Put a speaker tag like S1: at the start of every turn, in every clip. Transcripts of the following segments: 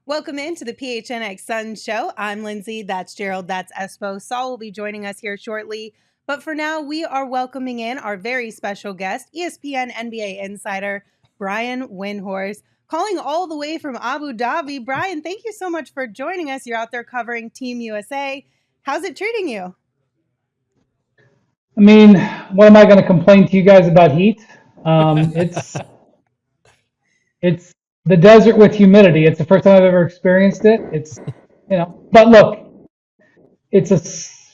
S1: Welcome into the PHNX Sun Show. I'm Lindsay. That's Gerald. That's Espo. Saul will be joining us here shortly. But for now, we are welcoming in our very special guest, ESPN NBA insider, Brian Windhorst, calling all the way from Abu Dhabi. Brian, thank you so much for joining us. You're out there covering Team USA. How's it treating you?
S2: I mean, what am I going to complain to you guys about heat? It's the desert with humidity. It's the first time I've ever experienced it. But look, it's a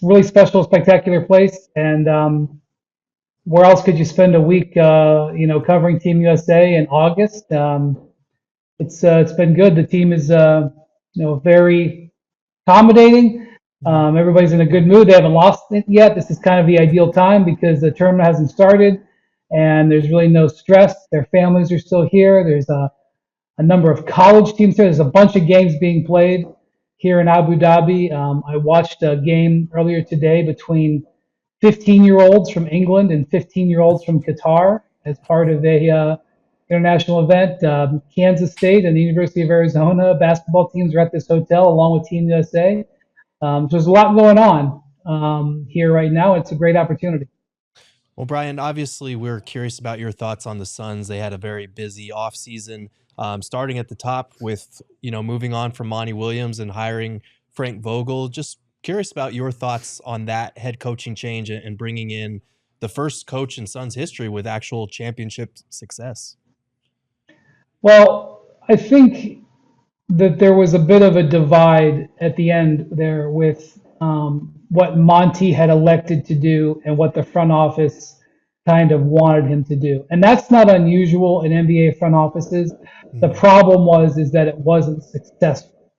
S2: really special, spectacular place. And where else could you spend a week, covering Team USA in August? It's been good. The team is, very accommodating. Everybody's in a good mood. They haven't lost it yet. This is kind of the ideal time because the tournament hasn't started and there's really no stress. Their families are still here. There's a number of college teams here. There's a bunch of games being played here in Abu Dhabi. I watched a game earlier today between 15-year-olds from England and 15-year-olds from Qatar as part of a international event. Kansas State and the University of Arizona basketball teams are at this hotel along with Team USA. So there's a lot going on here right now. It's a great opportunity.
S3: Well, Brian, obviously we're curious about your thoughts on the Suns. They had a very busy offseason, starting at the top with, moving on from Monty Williams and hiring Frank Vogel. Just curious about your thoughts on that head coaching change and bringing in the first coach in Suns history with actual championship success.
S2: Well, I think that there was a bit of a divide at the end there with what Monty had elected to do and what the front office kind of wanted him to do. And that's not unusual in NBA front offices. The problem is that it wasn't successful.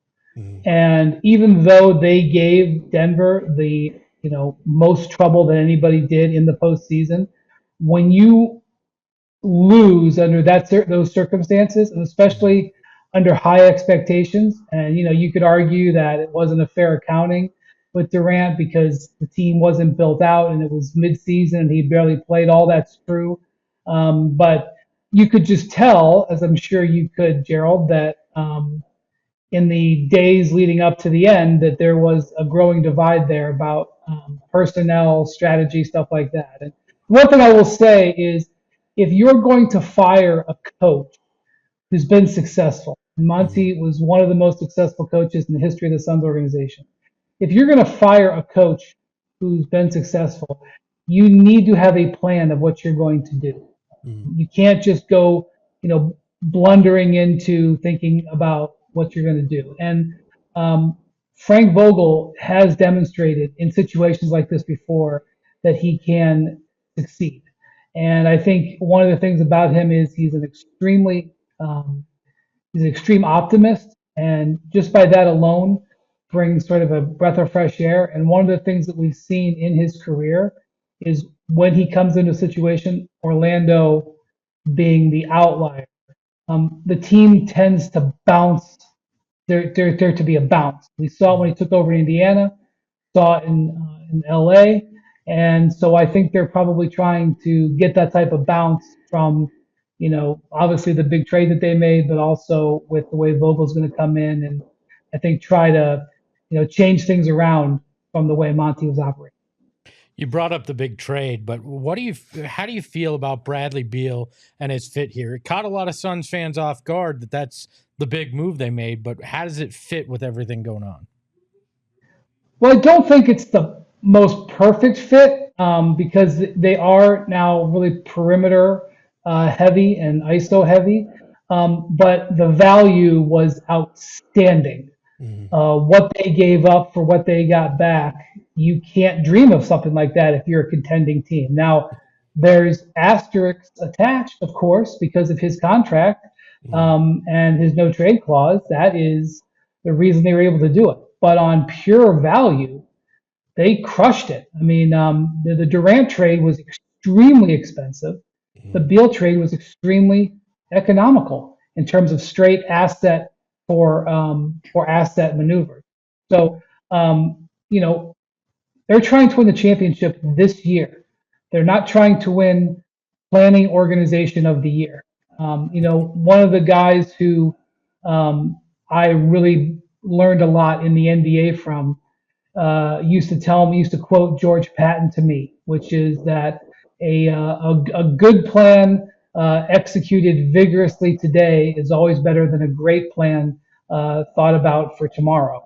S2: And even though they gave Denver the most trouble that anybody did in the postseason, when you lose under those circumstances, and especially under high expectations, and you could argue that it wasn't a fair accounting with Durant because the team wasn't built out and it was mid-season and he barely played. All that's true, but you could just tell, as I'm sure you could, Gerald, that in the days leading up to the end, that there was a growing divide there about personnel, strategy, stuff like that. And one thing I will say is, if you're going to fire a coach who's been successful, and Monty was one of the most successful coaches in the history of the Suns organization. If you're going to fire a coach who's been successful, you need to have a plan of what you're going to do. You can't just go, blundering into thinking about what you're going to do. And Frank Vogel has demonstrated in situations like this before that he can succeed. And I think one of the things about him is he's an extreme optimist, and just by that alone brings sort of a breath of fresh air. And one of the things that we've seen in his career is when he comes into a situation, Orlando being the outlier, the team tends to bounce. There to be a bounce. We saw it when he took over Indiana, saw it in LA. And so I think they're probably trying to get that type of bounce from, obviously the big trade that they made, but also with the way Vogel's going to come in and I think try to, change things around from the way Monty was operating.
S4: You brought up the big trade, but how do you feel about Bradley Beal and his fit here? It caught a lot of Suns fans off guard that's the big move they made, but how does it fit with everything going on?
S2: Well, I don't think it's the most perfect fit because they are now really perimeter heavy and ISO heavy, but the value was outstanding. What they gave up for what they got back, you can't dream of something like that if you're a contending team. Now, there's asterisks attached, of course, because of his contract and his no trade clause. That is the reason they were able to do it. But on pure value, they crushed it. I mean, the Durant trade was extremely expensive. The Beal trade was extremely economical in terms of straight asset for asset maneuvers. So, they're trying to win the championship this year. They're not trying to win planning organization of the year. One of the guys who I really learned a lot in the NBA from. Used to quote George Patton to me, which is that a good plan executed vigorously today is always better than a great plan thought about for tomorrow.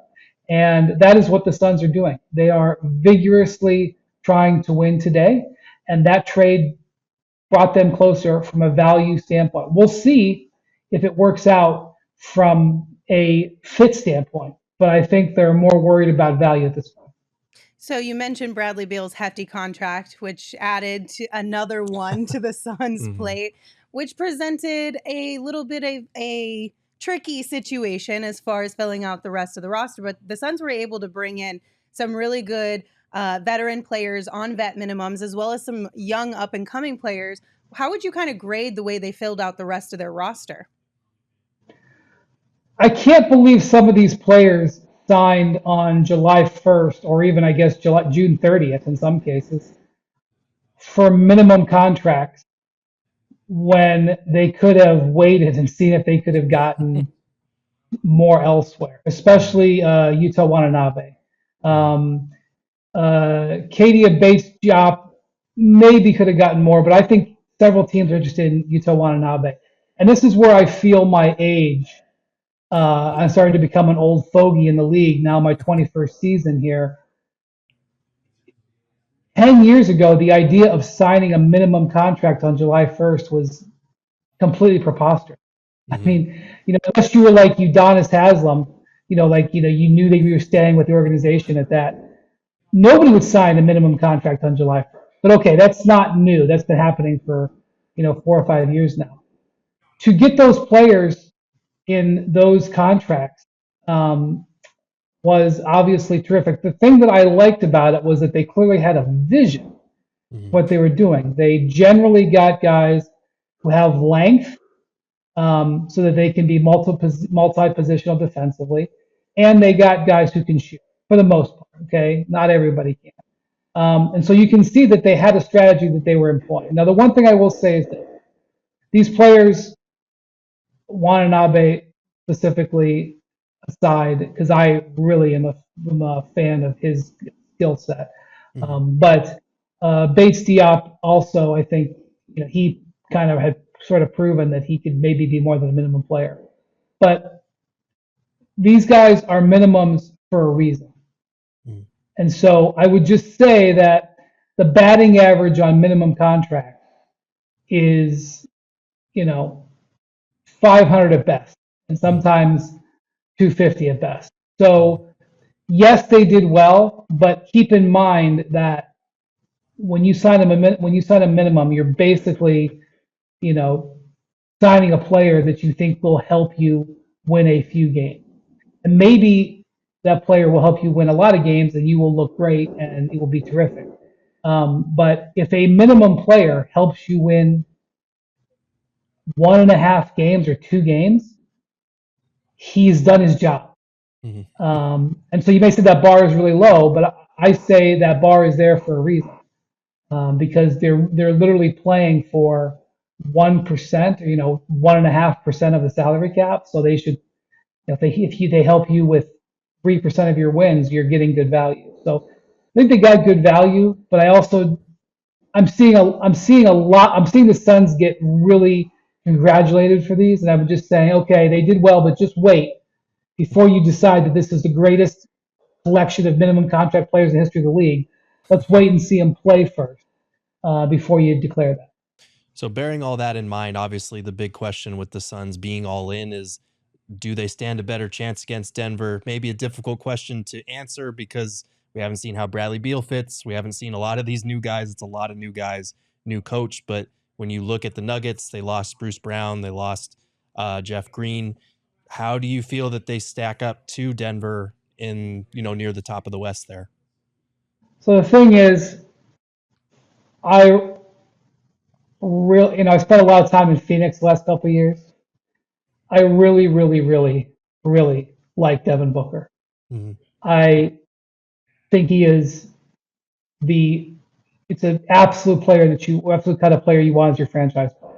S2: And that is what the Suns are doing. They are vigorously trying to win today, and that trade brought them closer from a value standpoint. We'll see if it works out from a fit standpoint, but I think they're more worried about value at this point.
S1: So you mentioned Bradley Beal's hefty contract, which added to another one to the Suns' plate, which presented a little bit of a tricky situation as far as filling out the rest of the roster. But the Suns were able to bring in some really good veteran players on vet minimums, as well as some young up-and-coming players. How would you kind of grade the way they filled out the rest of their roster?
S2: I can't believe some of these players signed on July 1st, or even I guess June 30th in some cases, for minimum contracts when they could have waited and seen if they could have gotten more elsewhere, especially Yuta Watanabe. Kadia Bates-Diop maybe could have gotten more, but I think several teams are interested in Yuta Watanabe. And this is where I feel my age. I'm starting to become an old fogey in the league now, my 21st season here. 10 years ago, the idea of signing a minimum contract on July 1st was completely preposterous. I mean, unless you were like Udonis Haslam, you knew that you were staying with the organization at that. Nobody would sign a minimum contract on July 1st. But okay, that's not new. That's been happening for, 4 or 5 years now. To get those players in those contracts was obviously terrific. The thing that I liked about it was that they clearly had a vision what they were doing. They generally got guys who have length so that they can be multi-positional defensively, and they got guys who can shoot for the most part. Okay, not everybody can. And so you can see that they had a strategy that they were employing. Now, the one thing I will say is that these players, Watanabe specifically aside, because I really am a fan of his skill set. But Bates Diop also, I think, he kind of had sort of proven that he could maybe be more than a minimum player. But these guys are minimums for a reason. And so I would just say that the batting average on minimum contract is, 500 at best, and sometimes 250 at best. So yes, they did well, but keep in mind that when you sign a minimum, you're basically, signing a player that you think will help you win a few games, and maybe that player will help you win a lot of games, and you will look great and it will be terrific. But if a minimum player helps you win 1.5 games or 2 games, he's done his job. And so you may say that bar is really low, but I say that bar is there for a reason, because they're literally playing for 1% or 1.5% of the salary cap. So they should, if they help you with 3% of your wins, you're getting good value. So I think they got good value, but I'm seeing the Suns get really congratulated for these, and I'm just saying, okay, they did well, but just wait before you decide that this is the greatest collection of minimum contract players in the history of the league. Let's wait and see them play first before you declare that.
S3: So bearing all that in mind, obviously the big question with the Suns being all in is, do they stand a better chance against Denver? Maybe a difficult question to answer because we haven't seen how Bradley Beal fits. We haven't seen a lot of these new guys. It's a lot of new guys, new coach. But when you look at the Nuggets, they lost Bruce Brown. They lost Jeff Green. How do you feel that they stack up to Denver in, near the top of the West there?
S2: So the thing is, I spent a lot of time in Phoenix the last couple of years. I really, really, really, really like Devin Booker. I think he is it's an absolute absolute kind of player you want as your franchise player.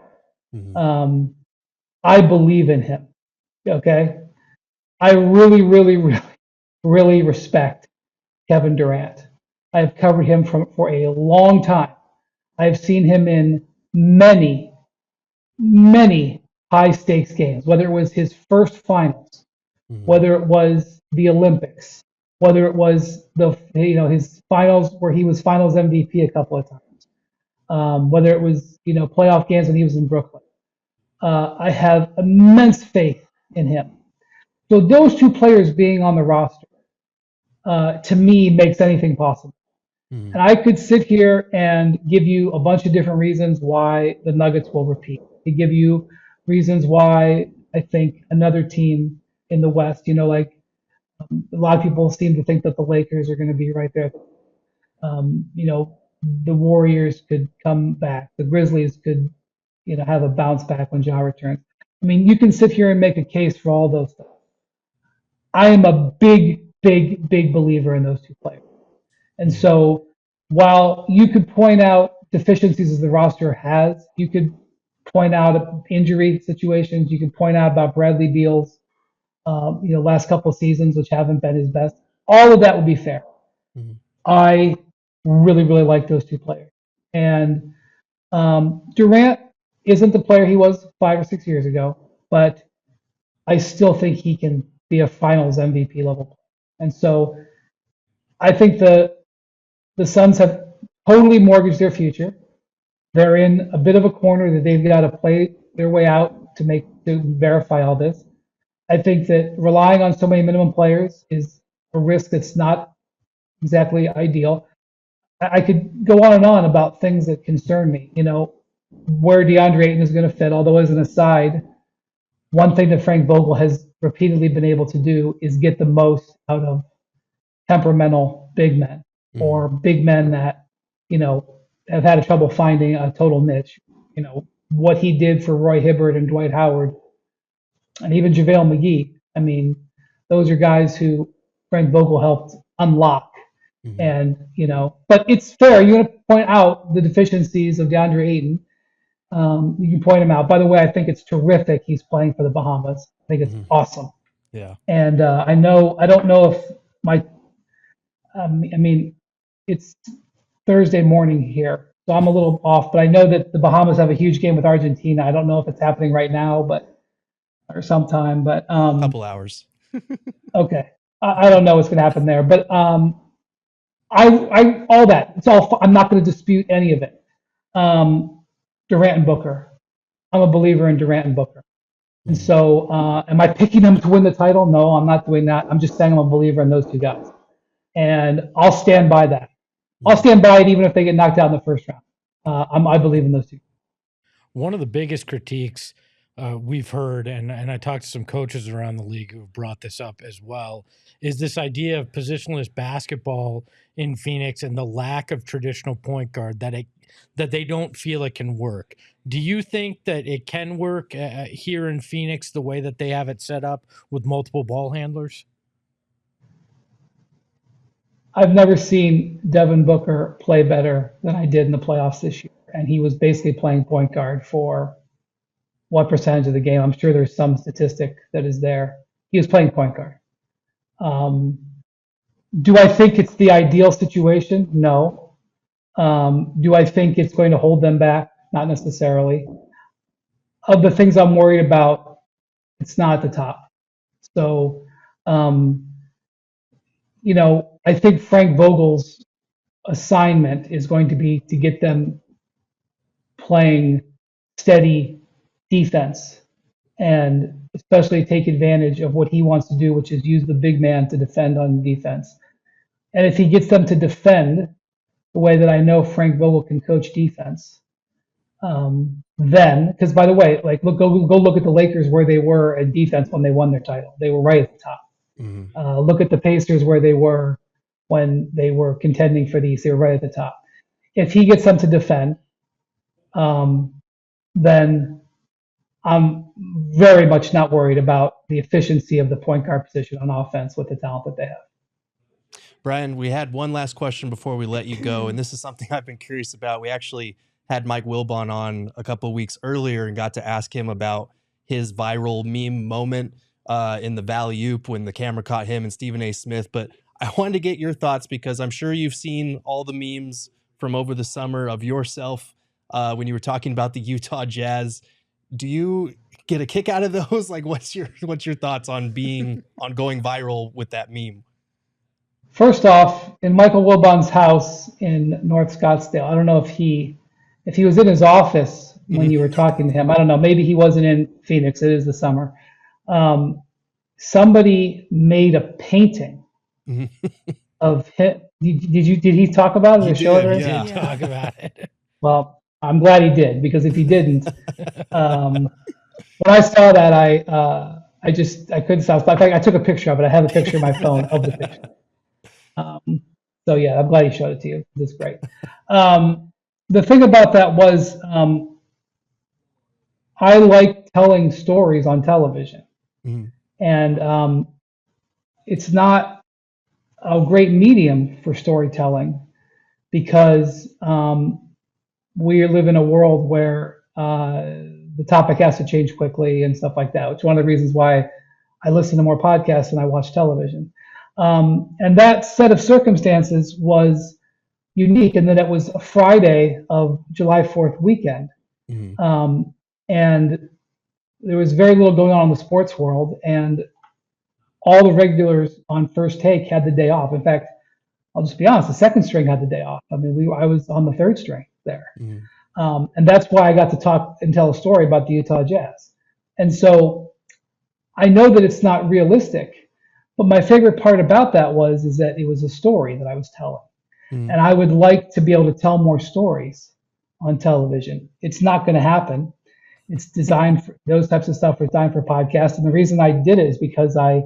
S2: I believe in him. Okay. I really respect Kevin Durant. I've covered him for a long time. I've seen him in many high stakes games, whether it was his first finals, whether it was the Olympics, whether it was his finals where he was finals MVP a couple of times, whether it was playoff games when he was in Brooklyn. I have immense faith in him. So those two players being on the roster, to me, makes anything possible.
S3: Mm-hmm.
S2: And I could sit here and give you a bunch of different reasons why the Nuggets will repeat. I could give you reasons why I think another team in the West, like a lot of people seem to think that the Lakers are going to be right there. The Warriors could come back. The Grizzlies could, have a bounce back when Ja returns. I mean, you can sit here and make a case for all those things. I am a big believer in those two players. And so while you could point out deficiencies as the roster has, you could point out injury situations, you could point out about Bradley Beal's, last couple of seasons, which haven't been his best. All of that would be fair.
S3: Mm-hmm.
S2: I really like those two players. And Durant isn't the player he was 5 or 6 years ago, but I still think he can be a finals MVP level player. And so I think the Suns have totally mortgaged their future. They're in a bit of a corner that they've got to play their way out to verify all this. I think that relying on so many minimum players is a risk that's not exactly ideal. I could go on and on about things that concern me, where DeAndre Ayton is going to fit. Although as an aside, one thing that Frank Vogel has repeatedly been able to do is get the most out of temperamental big men or big men that, have had trouble finding a total niche. What he did for Roy Hibbert and Dwight Howard and even JaVale McGee. I mean, those are guys who Frank Vogel helped unlock. And, but it's fair. You're going to point out the deficiencies of DeAndre Ayton. You can point them out. By the way, I think it's terrific he's playing for the Bahamas. I think it's awesome.
S3: Yeah.
S2: And I don't know if it's Thursday morning here, so I'm a little off, but I know that the Bahamas have a huge game with Argentina. I don't know if it's happening right now, or sometime, but
S3: a couple hours.
S2: Okay. I don't know what's going to happen there, but I all that. It's all. I'm not going to dispute any of it. Durant and Booker. I'm a believer in Durant and Booker. And so, am I picking them to win the title? No, I'm not doing that. I'm just saying I'm a believer in those two guys, and I'll stand by that. I'll stand by it even if they get knocked out in the first round. I believe in those two.
S4: One of the biggest critiques we've heard, and I talked to some coaches around the league who have brought this up as well, is this idea of positionless basketball in Phoenix and the lack of traditional point guard that they don't feel it can work. Do you think that it can work here in Phoenix the way that they have it set up with multiple ball handlers?
S2: I've never seen Devin Booker play better than I did in the playoffs this year, and he was basically playing point guard for what percentage of the game? I'm sure there's some statistic that is there. He was playing point guard. Do I think it's the ideal situation? No. Do I think it's going to hold them back? Not necessarily. Of the things I'm worried about, it's not at the top. So, I think Frank Vogel's assignment is going to be to get them playing steady defense and especially take advantage of what he wants to do, which is use the big man to defend on defense. And if he gets them to defend the way that I know Frank Vogel can coach defense, then, because by the way, like go look at the Lakers where they were in defense when they won their title. They were right at the top. Look at the Pacers where they were when they were contending for the East. They were right at the top. If he gets them to defend, then I'm very much not worried about the efficiency of the point guard position on offense with the talent that they have.
S3: Brian, we had one last question before we let you go, and this is something I've been curious about. We actually had Mike Wilbon on a couple of weeks earlier and got to ask him about his viral meme moment in the Valley Oop when the camera caught him and Stephen A. Smith. But I wanted to get your thoughts because I'm sure you've seen all the memes from over the summer of yourself when you were talking about the Utah Jazz. Do you get a kick out of those? Like, what's your thoughts on going viral with that meme?
S2: First off, in Michael Wilbon's house in North Scottsdale, I don't know if he was in his office when you were talking to him. I don't know. Maybe he wasn't in Phoenix. It is the summer. Somebody made a painting of him. Did he talk about it or show it?
S4: He did talk about it.
S2: Well, I'm glad he did, because if he didn't, when I saw that, I couldn't stop. In fact, I took a picture of it. I have a picture on my phone of the picture. So yeah, I'm glad he showed it to you. It's great. The thing about that was, I like telling stories on television, and it's not a great medium for storytelling because we live in a world where the topic has to change quickly and stuff like that, which is one of the reasons why I listen to more podcasts than I watch television. And that set of circumstances was unique in that it was a Friday of July 4th weekend. And there was very little going on in the sports world, and all the regulars on First Take had the day off. In fact, I'll just be honest, the second string had the day off. I mean, I was on the third string there. And that's why I got to talk and tell a story about the Utah Jazz. And so I know that it's not realistic, but my favorite part about that is that it was a story that I was telling. And I would like to be able to tell more stories on television. It's not going to happen. It's designed for those types of stuff, are designed for podcasts. And the reason I did it is because I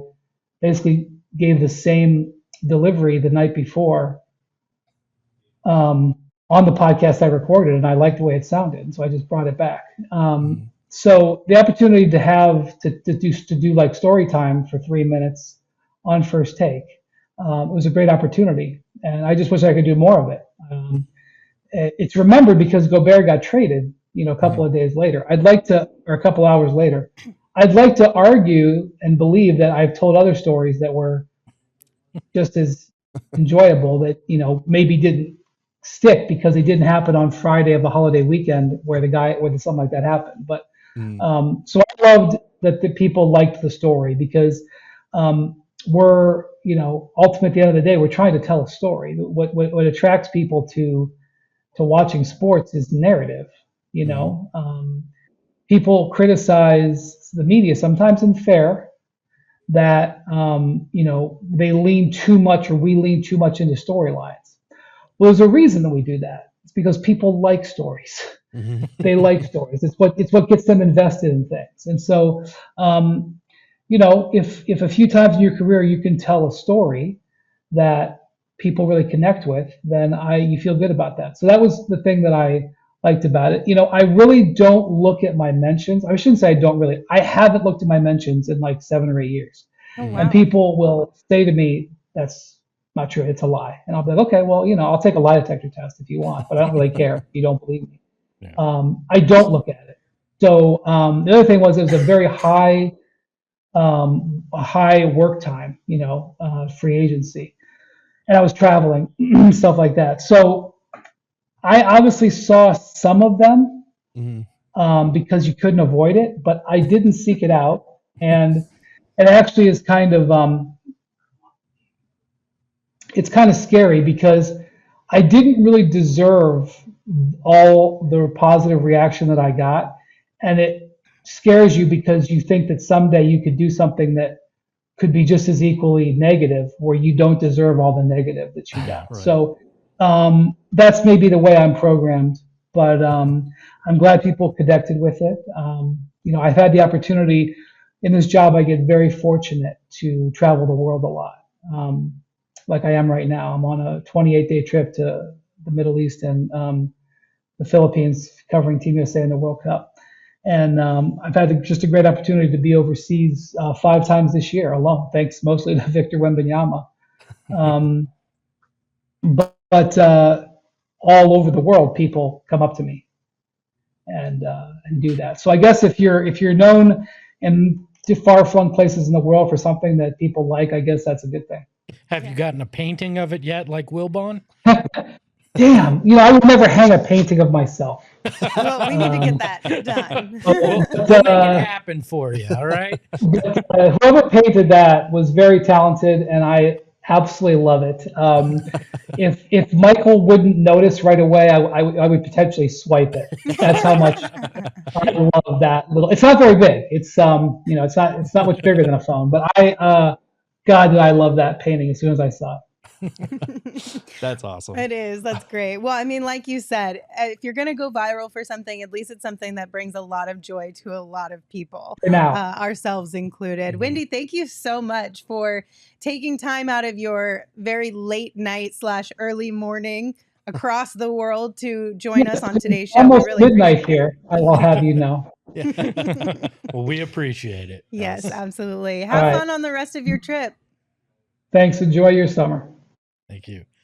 S2: basically gave the same delivery the night before on the podcast I recorded, and I liked the way it sounded, and so I just brought it back. So the opportunity to have to do like story time for 3 minutes on First Take, it was a great opportunity, and I just wish I could do more of it. It's remembered because Gobert got traded, a couple of days later. Or a couple hours later. I'd like to argue and believe that I've told other stories that were just as enjoyable that, maybe didn't stick because they didn't happen on Friday of the holiday weekend where something like that happened. But so I loved that the people liked the story because we're, ultimately at the end of the day, we're trying to tell a story. What attracts people to watching sports is narrative. People criticize the media, sometimes unfair, that they lean too much, or we lean too much into storylines. Well, there's a reason that we do that. It's because people like stories. They like stories. It's what gets them invested in things. And so, if a few times in your career you can tell a story that people really connect with, then you feel good about that. So that was the thing that I liked about it. I really don't look at my mentions. I shouldn't say I don't really. I haven't looked at my mentions in like 7 or 8 years. Oh, wow. And people will say to me, "That's not true. It's a lie." And I'll be like, "Okay, well, I'll take a lie detector test if you want, but I don't really care if you don't believe me." Yeah. I don't look at it. So the other thing was it was a very high work time, free agency, and I was traveling, stuff like that. So I obviously saw some of them because you couldn't avoid it, but I didn't seek it out, and it actually is kind of it's kind of scary because I didn't really deserve all the positive reaction that I got, and it scares you because you think that someday you could do something that could be just as equally negative, where you don't deserve all the negative that you got. Right. So that's maybe the way I'm programmed, but I'm glad people connected with it. I've had the opportunity in this job. I get very fortunate to travel the world a lot, like I am right now. I'm on a 28-day trip to the Middle East and the Philippines, covering Team USA in the World Cup. And I've had just a great opportunity to be overseas 5 times this year alone, thanks mostly to Victor Wembanyama. But all over the world, people come up to me and do that. So I guess if you're known in to far-flung places in the world for something that people like, I guess that's a good thing.
S4: Have you gotten a painting of it yet, like Wilbon?
S2: Damn, I would never hang a painting of myself.
S1: Well, we need to get that done.
S4: We'll make it happen for you, all right?
S2: Whoever painted that was very talented, and I absolutely love it. If Michael wouldn't notice right away, I would potentially swipe it. That's how much I love that little. It's not very big. It's it's not much bigger than a phone. But God, did I love that painting as soon as I saw it.
S3: That's awesome.
S1: It is. That's great. Well, I mean, like you said, if you're going to go viral for something, at least it's something that brings a lot of joy to a lot of people, ourselves included. Mm-hmm. Wendy, thank you so much for taking time out of your very late night / early morning across the world to join us on today's show.
S2: Almost really midnight here, I will have you know.
S4: Well, we appreciate it.
S1: Yes, absolutely. Have fun on the rest of your trip.
S2: Thanks. Enjoy your summer.
S4: Thank you.